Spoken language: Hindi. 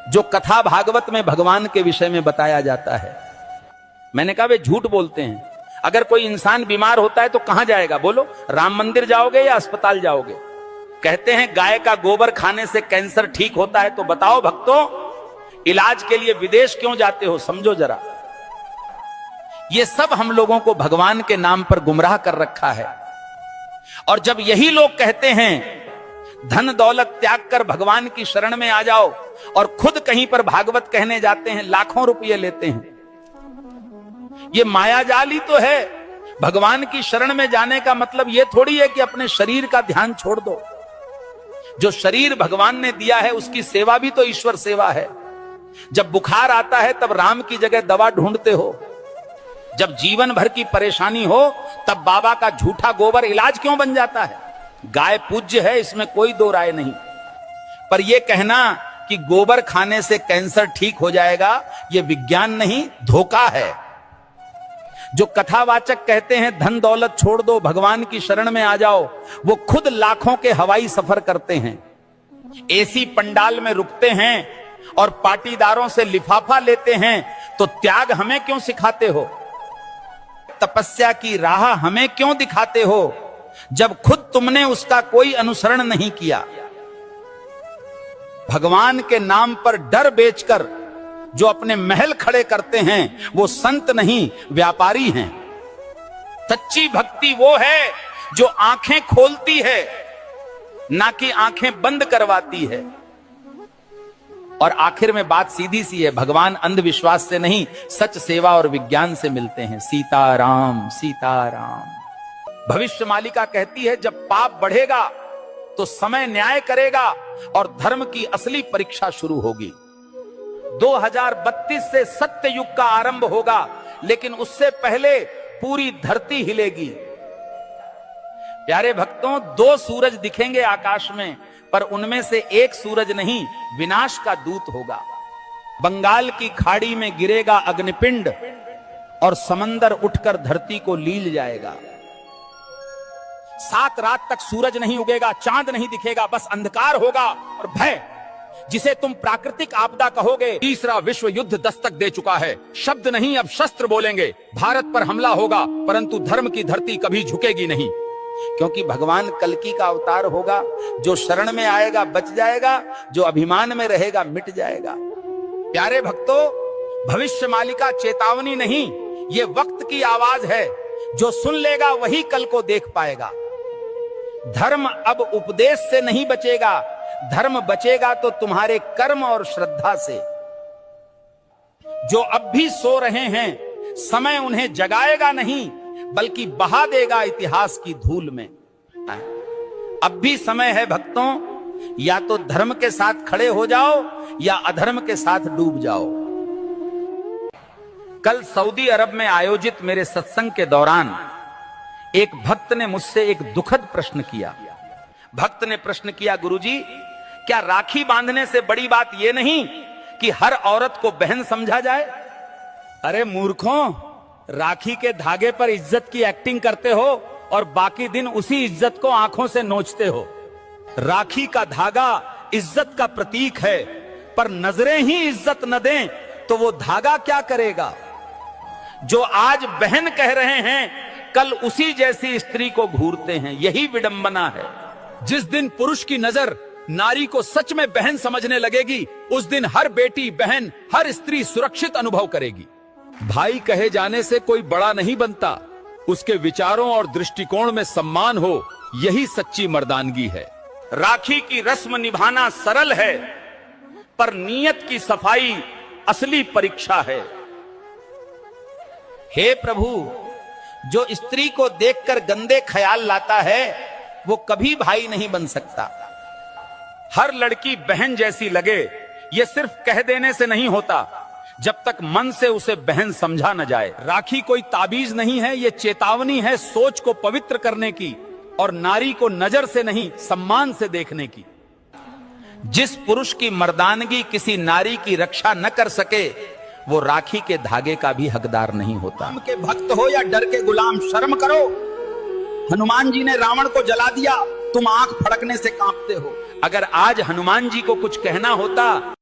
जो कथा भागवत में भगवान के विषय में बताया जाता है। मैंने कहा वे झूठ बोलते हैं। अगर कोई इंसान बीमार होता है तो कहां जाएगा बोलो? राम मंदिर जाओगे या अस्पताल जाओगे? कहते हैं गाय का गोबर खाने से कैंसर ठीक होता है, तो बताओ भक्तों, इलाज के लिए विदेश क्यों जाते हो? समझो जरा। ये सब हम लोगों को भगवान के नाम पर गुमराह कर रखा है। और जब यही लोग कहते हैं धन दौलत त्याग कर भगवान की शरण में आ जाओ, और खुद कहीं पर भागवत कहने जाते हैं, लाखों रुपये लेते हैं। ये मायाजाल ही तो है। भगवान की शरण में जाने का मतलब यह थोड़ी है कि अपने शरीर का ध्यान छोड़ दो। जो शरीर भगवान ने दिया है उसकी सेवा भी तो ईश्वर सेवा है। जब बुखार आता है तब राम की जगह दवा ढूंढते हो। जब जीवन भर की परेशानी हो तब बाबा का झूठा गोबर इलाज क्यों बन जाता है? गाय पूज्य है, इसमें कोई दो राय नहीं, पर यह कहना कि गोबर खाने से कैंसर ठीक हो जाएगा, यह विज्ञान नहीं, धोखा है। जो कथावाचक कहते हैं धन दौलत छोड़ दो, भगवान की शरण में आ जाओ, वो खुद लाखों के हवाई सफर करते हैं, एसी पंडाल में रुकते हैं और पाटीदारों से लिफाफा लेते हैं। तो त्याग हमें क्यों सिखाते हो? तपस्या की राह हमें क्यों दिखाते हो, जब खुद तुमने उसका कोई अनुसरण नहीं किया? भगवान के नाम पर डर बेचकर जो अपने महल खड़े करते हैं वो संत नहीं, व्यापारी हैं। सच्ची भक्ति वो है जो आंखें खोलती है, ना कि आंखें बंद करवाती है। और आखिर में बात सीधी सी है, भगवान अंधविश्वास से नहीं, सच सेवा और विज्ञान से मिलते हैं। सीताराम सीताराम। भविष्य मालिका कहती है जब पाप बढ़ेगा तो समय न्याय करेगा और धर्म की असली परीक्षा शुरू होगी। 2032 से सत्य युग का आरंभ होगा, लेकिन उससे पहले पूरी धरती हिलेगी। प्यारे भक्तों, 2 सूरज दिखेंगे आकाश में, पर उनमें से एक सूरज नहीं, विनाश का दूत होगा। बंगाल की खाड़ी में गिरेगा अग्निपिंड और समंदर उठकर धरती को लील जाएगा। 7 रात तक सूरज नहीं उगेगा, चांद नहीं दिखेगा, बस अंधकार होगा और भय, जिसे तुम प्राकृतिक आपदा कहोगे। तीसरा विश्व युद्ध दस्तक दे चुका है। शब्द नहीं अब शस्त्र बोलेंगे। भारत पर हमला होगा, परंतु धर्म की धरती कभी झुकेगी नहीं, क्योंकि भगवान कल्कि का अवतार होगा। जो शरण में आएगा बच जाएगा, जो अभिमान में रहेगा मिट जाएगा। प्यारे भक्तों, भविष्य मालिका चेतावनी नहीं, ये वक्त की आवाज है। जो सुन लेगा वही कल को देख पाएगा। धर्म अब उपदेश से नहीं बचेगा, धर्म बचेगा तो तुम्हारे कर्म और श्रद्धा से। जो अब भी सो रहे हैं, समय उन्हें जगाएगा नहीं, बल्कि बहा देगा इतिहास की धूल में। अब भी समय है भक्तों, या तो धर्म के साथ खड़े हो जाओ या अधर्म के साथ डूब जाओ। कल सऊदी अरब में आयोजित मेरे सत्संग के दौरान एक भक्त ने मुझसे एक दुखद प्रश्न किया। भक्त ने प्रश्न किया, गुरुजी, क्या राखी बांधने से बड़ी बात यह नहीं कि हर औरत को बहन समझा जाए? अरे मूर्खों, राखी के धागे पर इज्जत की एक्टिंग करते हो और बाकी दिन उसी इज्जत को आंखों से नोचते हो। राखी का धागा इज्जत का प्रतीक है, पर नजरें ही इज्जत न दें तो वो धागा क्या करेगा? जो आज बहन कह रहे हैं, कल उसी जैसी स्त्री को घूरते हैं। यही विडंबना है। जिस दिन पुरुष की नजर नारी को सच में बहन समझने लगेगी, उस दिन हर बेटी, बहन, हर स्त्री सुरक्षित अनुभव करेगी। भाई कहे जाने से कोई बड़ा नहीं बनता, उसके विचारों और दृष्टिकोण में सम्मान हो, यही सच्ची मर्दानगी है। राखी की रस्म निभाना सरल है, पर नीयत की सफाई असली परीक्षा है। हे प्रभु, जो स्त्री को देखकर गंदे ख्याल लाता है वो कभी भाई नहीं बन सकता। हर लड़की बहन जैसी लगे, ये सिर्फ कह देने से नहीं होता, जब तक मन से उसे बहन समझा न जाए। राखी कोई ताबीज नहीं है, ये चेतावनी है सोच को पवित्र करने की और नारी को नजर से नहीं सम्मान से देखने की। जिस पुरुष की मर्दानगी किसी नारी की रक्षा न कर सके, वो राखी के धागे का भी हकदार नहीं होता। राम के भक्त हो या डर के गुलाम, शर्म करो। हनुमान जी ने रावण को जला दिया, तुम आंख फड़कने से कांपते हो। अगर आज हनुमान जी को कुछ कहना होता